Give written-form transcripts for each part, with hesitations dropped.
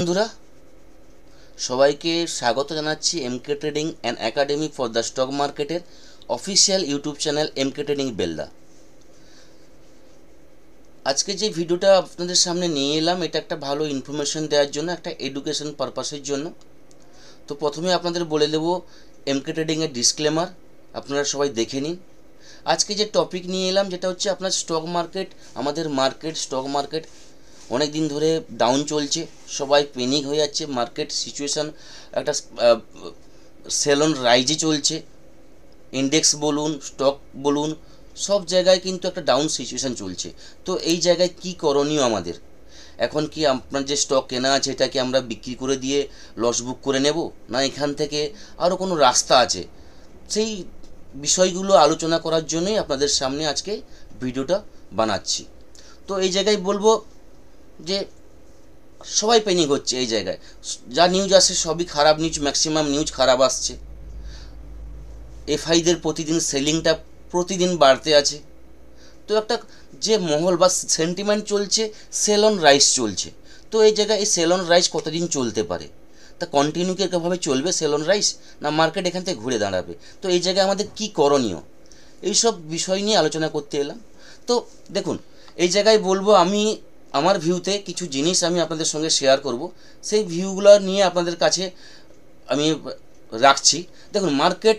বন্ধুরা সবাইকে স্বাগত জানাচ্ছি MK trading and academy for the stock মার্কেটের official YouTube channel MK trading Belda. আজকে যে ভিডিওটা আপনাদের সামনে নিয়ে এলাম এটা একটা ভালো ইনফরমেশন দেওয়ার জন্য, একটা এডুকেশন পারপাসের জন্য। তো প্রথমে আপনাদের বলে দেবো এমকে ট্রেডিংয়ের ডিসক্লেমার, আপনারা সবাই দেখে নিন। আজকে যে টপিক নিয়ে এলাম যেটা হচ্ছে আপনার স্টক মার্কেট, আমাদের স্টক মার্কেট অনেক দিন ধরে ডাউন চলছে, সবাই প্যানিক হয়ে যাচ্ছে। মার্কেট সিচুয়েশান একটা সেল অন রাইজে চলছে, ইন্ডেক্স বলুন স্টক বলুন সব জায়গায় কিন্তু একটা ডাউন সিচুয়েশান চলছে। তো এই জায়গায় কি করণীয় আমাদের? এখন কি আপনার যে স্টক কেনা আছে এটাকে আমরা বিক্রি করে দিয়ে লস বুক করে নেব, না এখান থেকে আরও কোনো রাস্তা আছে? সেই বিষয়গুলো আলোচনা করার জন্যই আপনাদের সামনে আজকে ভিডিওটা বানাচ্ছি। তো এই জায়গায় বলবো যে সবাই প্যানিক হচ্ছে। এই জায়গায় যা নিউজ আসে সবই খারাপ নিউজ, ম্যাক্সিমাম নিউজ খারাপ আসছে। এফআইদের প্রতিদিন সেলিংটা প্রতিদিন বাড়তে আছে। তো একটা যে মহল বা সেন্টিমেন্ট চলছে, সেল অন রাইজ চলছে। তো এই জায়গায় এই সেল অন রাইজ কতদিন চলতে পারে? তা কন্টিনিউ কীভাবে চলবে সেল অন রাইজ, না মার্কেট এখান থেকে ঘুরে দাঁড়াবে? তো এই জায়গায় আমাদের কি করণীয়, এইসব বিষয় নিয়ে আলোচনা করতে এলাম। তো দেখুন, এই জায়গায় বলবো আমি আমার ভিউতে কিছু জিনিস আমি আপনাদের সঙ্গে শেয়ার করব, সেই ভিউগুলো নিয়ে আপনাদের কাছে আমি রাখছি। দেখুন, মার্কেট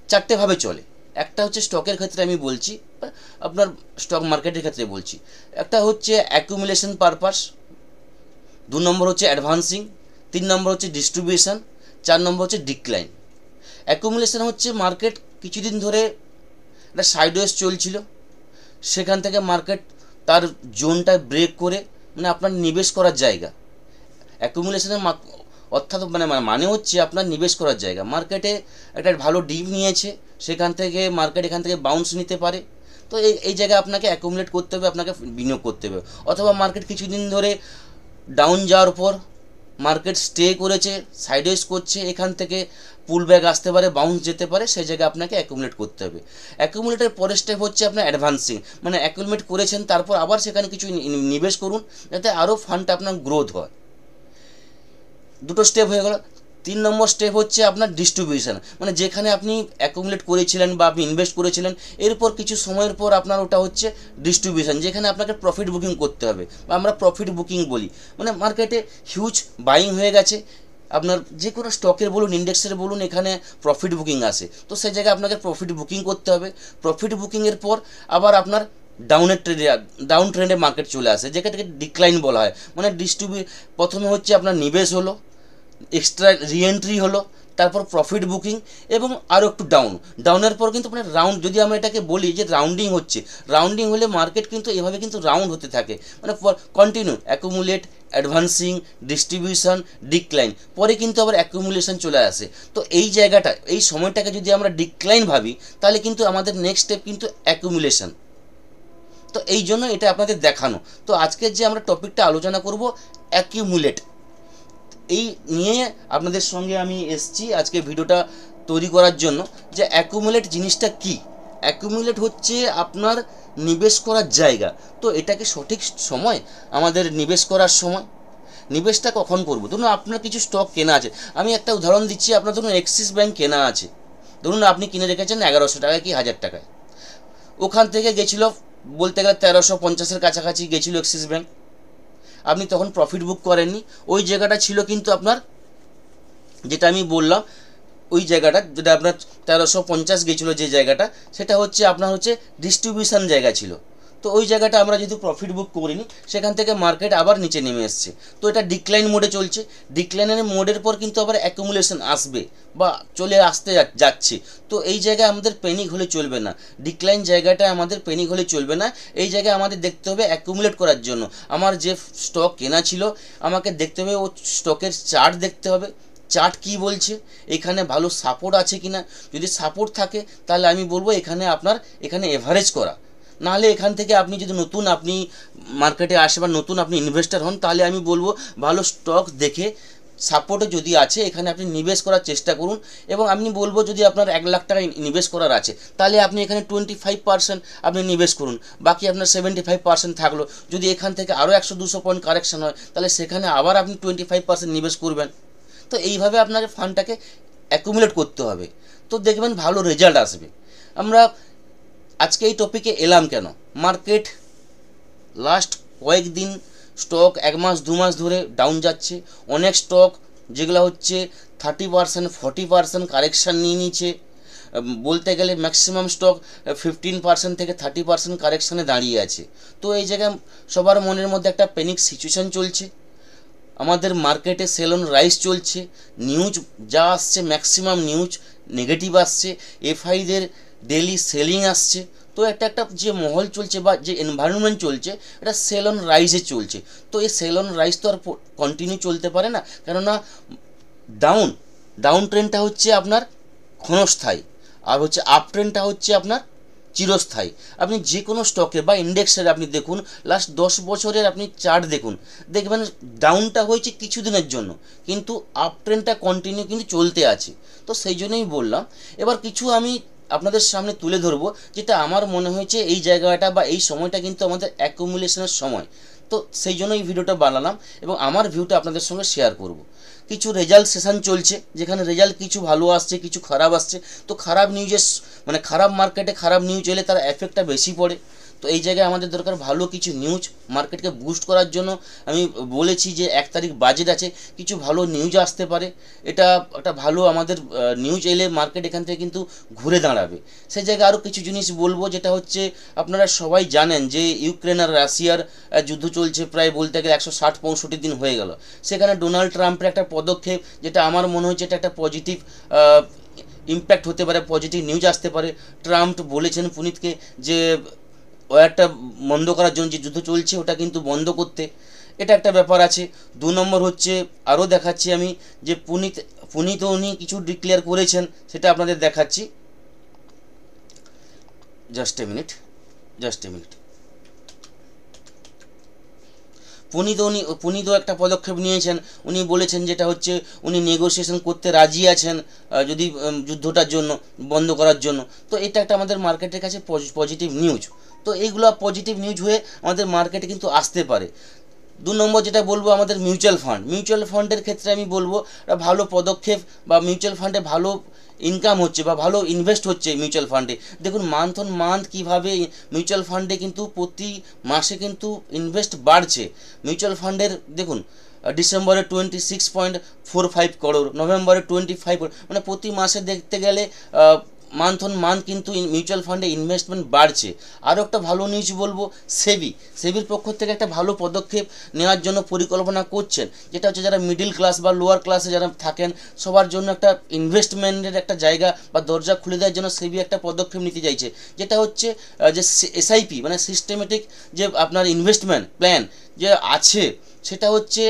চারটেভাবে চলে। একটা হচ্ছে স্টকের ক্ষেত্রে আমি বলছি, আপনার স্টক মার্কেটের ক্ষেত্রে বলছি। একটা হচ্ছে অ্যাকুমুলেশন পারপাস, 2 নম্বর হচ্ছে অ্যাডভান্সিং, 3 নম্বর হচ্ছে ডিস্ট্রিবিউশন, 4 নম্বর হচ্ছে ডিক্লাইন। অ্যাকুমুলেশন হচ্ছে মার্কেট কিছুদিন ধরে একটা সাইডওয়েজ চলছিল, সেখান থেকে মার্কেট তার জোনটা ব্রেক করে মানে আপনার নিবেশ করার জায়গা। অ্যাকুমুলেশনের অর্থাৎ মানে হচ্ছে আপনার নিবেশ করার জায়গা। মার্কেটে একটা ভালো ডিপ নিয়েছে, সেখান থেকে মার্কেট এখান থেকে বাউন্স নিতে পারে। তো এই জায়গায় আপনাকে অ্যাকুমুলেট করতে হবে, আপনাকে বিনিয়োগ করতে হবে। অথবা মার্কেট কিছুদিন ধরে ডাউন যাওয়ার পর মার্কেট স্টে করেছে, সাইডওয়েজ করছে, এখান থেকে পুল ব্যাক আসতে পারে, বাউন্স যেতে পারে, সেই জায়গায় আপনাকে অ্যাকুমুলেট করতে হবে। অ্যাকুমুলেটের পরের স্টেপ হচ্ছে আপনার অ্যাডভান্সিং, মানে অ্যাকুমুলেট করেছেন তারপর আবার সেখানে কিছু নিবেশ করুন যাতে আরও ফান্ডটা আপনার গ্রোথ হয়। দুটো স্টেপ হয়ে গেল। 3 নম্বর স্টেপ হচ্ছে আপনার ডিস্ট্রিবিউশন, মানে যেখানে আপনি অ্যাকুমুলেট করেছিলেন বা আপনি ইনভেস্ট করেছিলেন, এরপর কিছু সময়ের পর আপনার ওটা হচ্ছে ডিস্ট্রিবিউশন, যেখানে আপনাকে প্রফিট বুকিং করতে হবে বা আমরা প্রফিট বুকিং বলি। মানে মার্কেটে হিউজ বাইং হয়ে গেছে, আপনার যে কোনো স্টকের বলুন ইন্ডেক্সের বলুন এখানে প্রফিট বুকিং আসে। তো সেই জায়গায় আপনাকে প্রফিট বুকিং করতে হবে। প্রফিট বুকিংয়ের পর আবার আপনার ডাউন ট্রেন্ডে মার্কেট চলে আসে, যেটাকে ডিক্লাইন বলা হয়। মানে প্রথমে হচ্ছে আপনার নিবেশ হলো, এক্সট্রা রিএন্ট্রি হলো, তারপর প্রফিট বুকিং এবং আরও একটু ডাউনের পর কিন্তু আপনার রাউন্ড, যদি আমরা এটাকে বলি যে রাউন্ডিং হচ্ছে, রাউন্ডিং হলে মার্কেট কিন্তু এভাবে কিন্তু রাউন্ড হতে থাকে, মানে continue accumulate, advancing, distribution, decline, পরে কিন্তু আবার অ্যাকুমুলেশন চলে আসে। তো এই জায়গাটা, এই সময়টাকে যদি আমরা ডিক্লাইন ভাবি তাহলে কিন্তু আমাদের নেক্সট স্টেপ কিন্তু অ্যাকুমুলেশন। তো এই জন্য এটা আপনাদের দেখানো। তো আজকের যে আমরা টপিকটা আলোচনা করব অ্যাকিউমুলেট, এই নিয়ে আপনাদের সঙ্গে আমি এসছি আজকে ভিডিওটা তৈরি করার জন্য। যে অ্যাকুমুলেট জিনিসটা কি? অ্যাকুমুলেট হচ্ছে আপনার নিবেশ করার জায়গা। তো এটাকে সঠিক সময় আমাদের নিবেশ করার সময়, নিবেশটা কখন করব? ধরুন আপনার কিছু স্টক কেনা আছে, আমি একটা উদাহরণ দিচ্ছি। আপনার ধরুন অ্যাক্সিস ব্যাংক কেনা আছে, ধরুন আপনি কিনে রেখেছেন 1100 টাকায় কি 1000 টাকায়, ওখান থেকে গেছিলো বলতে গেলে 1350-এর কাছাকাছি গেছিলো অ্যাক্সিস ব্যাংক, আপনি তখন প্রফিট বুক করেননি। ওই জায়গাটা ছিল কিন্তু আপনার, যেটা আমি বললাম, ওই জায়গাটা যেটা আপনার 1350 গেছিলো, যে জায়গাটা সেটা হচ্ছে আপনার হচ্ছে ডিস্ট্রিবিউশন জায়গা ছিল। তো ওই জায়গাটা আমরা যেহেতু প্রফিট বুক করিনি, সেখান থেকে মার্কেট আবার নিচে নেমে এসছে। তো এটা ডিক্লাইন মোডে চলছে। ডিক্লাইনের মোডের পর কিন্তু আবার অ্যাকুমুলেশন আসবে বা চলে আসতে যাচ্ছে। তো এই জায়গায় আমাদের প্যানিক হলে চলবে না, ডিক্লাইন জায়গাটায় আমাদের প্যানিক হলে চলবে না। এই জায়গায় আমাদের দেখতে হবে অ্যাকুমুলেট করার জন্য আমার যে স্টক কেনা ছিল, আমাকে দেখতে হবে ও স্টকের চার্ট দেখতে হবে। চার্ট কি বলছে, এখানে ভালো সাপোর্ট আছে কিনা। যদি সাপোর্ট থাকে তাহলে আমি বলবো এখানে এখানে এভারেজ করা। নাহলে এখান থেকে আপনি যদি নতুন আপনি মার্কেটে আসে বা নতুন আপনি ইনভেস্টার হন, তাহলে আমি বলবো ভালো স্টক দেখে সাপোর্টে যদি আছে এখানে আপনি নিবেশ করার চেষ্টা করুন। এবং আমি বলবো যদি আপনার 1 লাখ টাকা নিবেশ করার আছে তাহলে আপনি এখানে 25% আপনি নিবেশ করুন, বাকি আপনার 75% থাকলো। যদি এখান থেকে আরও 100-200 পয়েন্ট কারেকশন হয় তাহলে সেখানে আবার আপনি 25% নিবেশ করবেন। তো এইভাবে আপনাকে ফান্ডটাকে অ্যাকুমুলেট করতে হবে, তো দেখবেন ভালো রেজাল্ট আসবে। আমরা আজকে এই টপিকে এলাম কেন, মার্কেট লাস্ট কয়েকদিন স্টক 1 মাস 2 মাস ধরে ডাউন যাচ্ছে। অনেক স্টক যেগুলো হচ্ছে 30% 40% কারেকশান নিয়ে নিচ্ছে, বলতে গেলে ম্যাক্সিমাম স্টক 15% থেকে 30% কারেকশানে দাঁড়িয়ে আছে। তো এই জায়গায় সবার মনের মধ্যে একটা প্যানিক সিচুয়েশান চলছে। আমাদের মার্কেটে সেল অন রাইজ চলছে, নিউজ যা আসছে ম্যাক্সিমাম নিউজ নেগেটিভ আসছে, এফআইদের ডেলি সেলিং আসছে। তো একটা যে মহল চলছে বা যে এনভায়রনমেন্ট চলছে এটা সেল অন রাইজে চলছে। তো এই সেল অন রাইজ তো আর কন্টিনিউ চলতে পারে না, কেননা ডাউন ট্রেন্ডটা হচ্ছে আপনার ক্ষণস্থায়ী, আর হচ্ছে আপ ট্রেন্ডটা হচ্ছে আপনার চিরস্থায়ী। আপনি যে কোনো স্টকে বা ইন্ডেক্সের আপনি দেখুন লাস্ট 10 বছরের আপনি চার্ট দেখুন, দেখবেন ডাউনটা হয়েছে কিছুদিনের জন্য কিন্তু আপ ট্রেন্ডটা কন্টিনিউ কিন্তু চলতে আছে। তো সেই জন্যই বললাম। এবার কিছু আমি আপনাদের সামনে তুলে ধরবো যেটা আমার মনে হয়েছে এই জায়গাটা বা এই সময়টা কিন্তু আমাদের অ্যাকুমুলেশনের সময়। তো সেই জন্য এই ভিডিওটা বানালাম এবং আমার ভিউটা আপনাদের সঙ্গে শেয়ার করব। কিছু রেজাল্ট সেশন চলছে যেখানে রেজাল্ট কিছু ভালো আসছে কিছু খারাপ আসছে। তো খারাপ নিউজের মানে খারাপ মার্কেটে খারাপ নিউজ এলে তার এফেক্টটা বেশি পড়ে। তো এই জায়গায় আমাদের দরকার ভালো কিছু নিউজ মার্কেটকে বুস্ট করার জন্য। আমি বলেছি যে 1 তারিখ বাজেট আছে, কিছু ভালো নিউজ আসতে পারে। এটা একটা ভালো আমাদের নিউজ এলে মার্কেট এখান থেকে কিন্তু ঘুরে দাঁড়াবে। সেই জায়গায় আরও কিছু জিনিস বলবো যেটা হচ্ছে আপনারা সবাই জানেন যে ইউক্রেন আর রাশিয়ার যুদ্ধ চলছে প্রায় বলতে গেলে 160-65 দিন হয়ে গেল। সেখানে ডোনাল্ড ট্রাম্পের একটা পদক্ষেপ যেটা আমার মনে হচ্ছে এটা একটা পজিটিভ ইম্প্যাক্ট হতে পারে, পজিটিভ নিউজ আসতে পারে। ট্রাম্প বলেছেন পুনিতকে যে ওয়ারটা বন্ধ করার জন্য যে যুদ্ধ চলছে ওটা কিন্তু বন্ধ করতে, এটা একটা ব্যাপার আছে। 2 নম্বর হচ্ছে আরও দেখাচ্ছি আমি যে পুনিত উনি কিছু ডিক্লেয়ার করেছেন সেটা আপনাদের দেখাচ্ছি। Just a minute. পুনিতও একটা পদক্ষেপ নিয়েছেন। উনি বলেছেন যেটা হচ্ছে উনি নেগোসিয়েশন করতে রাজি আছেন যদি যুদ্ধটার জন্য বন্ধ করার জন্য। তো এটা একটা আমাদের মার্কেটের কাছে পজিটিভ নিউজ। তো এইগুলো পজিটিভ নিউজ হয়ে আমাদের মার্কেটে কিন্তু আসতে পারে। 2 নম্বর যেটা বলবো আমাদের মিউচুয়াল ফান্ডের ক্ষেত্রে আমি বলবো ভালো পদক্ষেপ বা মিউচুয়াল ফান্ডে ভালো ইনকাম হচ্ছে বা ভালো ইনভেস্ট হচ্ছে মিউচুয়াল ফান্ডে। দেখুন মান্থ অন মান্থ কীভাবে মিউচুয়াল ফান্ডে কিন্তু প্রতি মাসে কিন্তু ইনভেস্ট বাড়ছে। মিউচুয়াল ফান্ডের দেখুন ডিসেম্বরে 26.45 করোড়, নভেম্বরে 25 করোড়, মানে প্রতি মাসে দেখতে গেলে মান্থ অন মান্থ কিন্তু মিউচুয়াল ফান্ডে ইনভেস্টমেন্ট বাড়ছে। আরও একটা ভালো নিউজ বলবো সেবির পক্ষ থেকে একটা ভালো পদক্ষেপ নেওয়ার জন্য পরিকল্পনা করছেন, যেটা হচ্ছে যারা মিডিল ক্লাস বা লোয়ার ক্লাসে যারা থাকেন সবার জন্য একটা ইনভেস্টমেন্টের একটা জায়গা বা দরজা খুলে দেওয়ার জন্য সেবি একটা পদক্ষেপ নিতে চাইছে, যেটা হচ্ছে যে এসআইপি মানে সিস্টেমেটিক যে আপনার ইনভেস্টমেন্ট প্ল্যান যে আছে সেটা হচ্ছে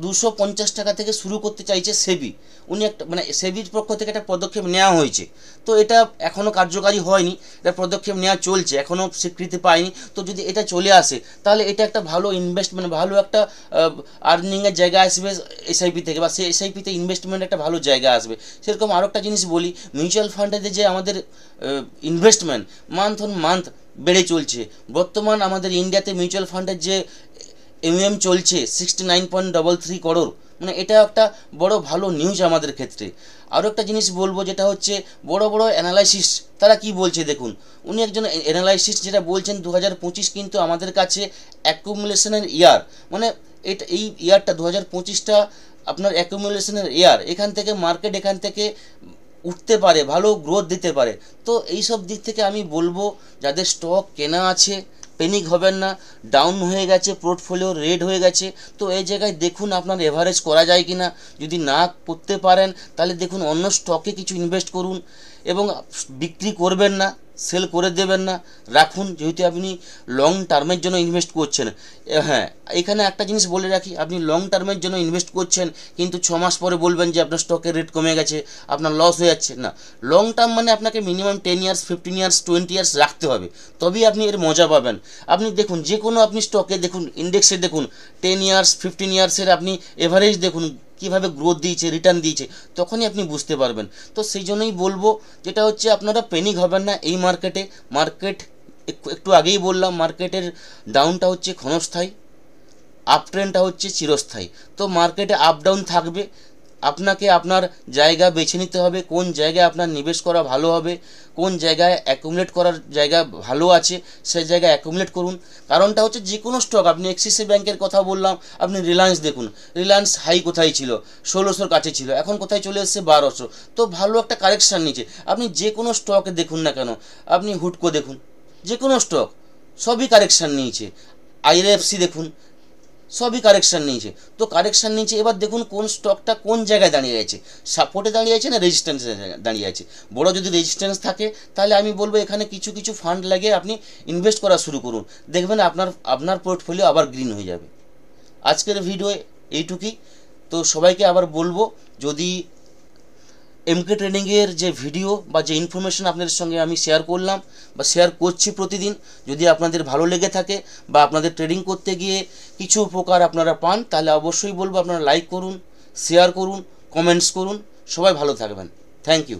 250 টাকা থেকে শুরু করতে চাইছে সেবি। উনি একটা মানে সেবির পক্ষ থেকে একটা পদক্ষেপ নেওয়া হয়েছে। তো এটা এখনও কার্যকারী হয়নি, এটা পদক্ষেপ নেওয়া চলছে, এখনও স্বীকৃতি পায়নি। তো যদি এটা চলে আসে তাহলে এটা একটা ভালো ইনভেস্টমেন্ট ভালো একটা আর্নিংয়ের জায়গা আসবে এসআইপি থেকে, বা সেই এসআইপিতে ইনভেস্টমেন্ট একটা ভালো জায়গা আসবে। সেরকম আরও একটা জিনিস বলি, মিউচুয়াল ফান্ডে যে আমাদের ইনভেস্টমেন্ট মান্থ অন মান্থ বেড়ে চলছে। বর্তমান আমাদের ইন্ডিয়াতে মিউচুয়াল ফান্ডের যে এমএম চলছে 69.33 করোড়, মানে এটা একটা বড় ভালো নিউজ আমাদের ক্ষেত্রে। আরও একটা জিনিস বলবো যেটা হচ্ছে বড় অ্যানালাইসিস তারা কি বলছে দেখুন। উনি একজন অ্যানালাইসিস যেটা বলছেন 2025 কিন্তু আমাদের কাছে অ্যাকুমুলেশনের ইয়ার, মানে এই ইয়ারটা 2025টা আপনার অ্যাকুমুলেশনের ইয়ার। এখান থেকে মার্কেট এখান থেকে উঠতে পারে, ভালো গ্রোথ দিতে পারে। তো এই সব দিক থেকে আমি বলবো যাদের স্টক কেনা আছে প্যানিক হবেন না। ডাউন হয়ে গেছে, পোর্টফোলিও রেড হয়ে গেছে, তো এই জায়গায় দেখুন আপনার এভারেজ করা যায় কি না। যদি না করতে পারেন তাহলে দেখুন অন্য স্টকে কিছু ইনভেস্ট করুন এবং বিক্রি করবেন না, সেল করে দেবেন না, রাখুন, যেহেতু আপনি লং টার্মের জন্য ইনভেস্ট করছেন। হ্যাঁ, এখানে একটা জিনিস বলে রাখি, আপনি লং টার্মের জন্য ইনভেস্ট করছেন কিন্তু 6 মাস পরে বলবেন যে আপনার স্টকের রেট কমে গেছে, আপনার লস হয়ে যাচ্ছে না। লং টার্ম মানে আপনাকে মিনিমাম 10 ইয়ার্স 15 ইয়ার্স 20 ইয়ার্স রাখতে হবে, তবেই আপনি এর মজা পাবেন। আপনি দেখুন যে কোনো আপনি স্টকে দেখুন, ইন্ডেক্সে দেখুন 10 ইয়ার্স 15 ইয়ার্সের আপনি এভারেজ দেখুন কীভাবে গ্রোথ দিয়েছে, রিটার্ন দিয়েছে, তখনই আপনি বুঝতে পারবেন। তো সেই জন্যই বলবো যেটা হচ্ছে আপনারা প্যানিক হবেন না এই মার্কেটে। মার্কেট একটু আগেই বললাম, মার্কেটের ডাউনটা হচ্ছে ক্ষণস্থায়ী, আপ ট্রেন্ডটা হচ্ছে চিরস্থায়ী। তো মার্কেটে আপ ডাউন থাকবে, আপনাকে আপনার জায়গা বেছে নিতে হবে, কোন জায়গায় আপনার নিবেশ করা ভালো হবে, কোন জায়গায় অ্যাকুমুলেট করার জায়গা ভালো আছে সেই জায়গায় অ্যাকুমুলেট করুন। কারণটা হচ্ছে যে কোনো স্টক, আপনি এক্সিসি ব্যাংকের কথা বললাম, আপনি রিলায়েন্স দেখুন, রিলায়েন্স হাই কোথায় ছিল, 1600 কাছে ছিল, এখন কোথায় চলে এসেছে 1200। তো ভালো একটা কারেকশান নিচে। আপনি যে কোনো স্টকে দেখুন না কেন, আপনি হুডকো দেখুন, যে কোনো স্টক সবই কারেকশান নিয়েছে, আইআরএফসি দেখুন, সবই কারেকশান নিয়েছে। তো কারেকশান নিয়েছে, এবার দেখুন কোন স্টকটা কোন জায়গায় দাঁড়িয়ে আছে, সাপোর্টে দাঁড়িয়ে আছে না রেজিস্ট্যান্সে দাঁড়িয়ে আছে। বড় যদি রেজিস্ট্যান্স থাকে তাহলে আমি বলবো এখানে কিছু কিছু ফান্ড লাগিয়ে আপনি ইনভেস্ট করা শুরু করুন, দেখবেন আপনার পোর্টফোলিও আবার গ্রিন হয়ে যাবে। আজকের ভিডিও এইটুকুই। তো সবাইকে আবার বলবো, যদি এমকে ট্রেডিংয়ের যে ভিডিও বা যে ইনফরমেশন আপনাদের সঙ্গে আমি শেয়ার করলাম বা শেয়ার করছি প্রতিদিন, যদি আপনাদের ভালো লেগে থাকে বা আপনাদের ট্রেডিং করতে গিয়ে কিছু উপকার আপনারা পান, তাহলে অবশ্যই বলবো আপনারা লাইক করুন, শেয়ার করুন, কমেন্টস করুন। সবাই ভালো থাকবেন। Thank you.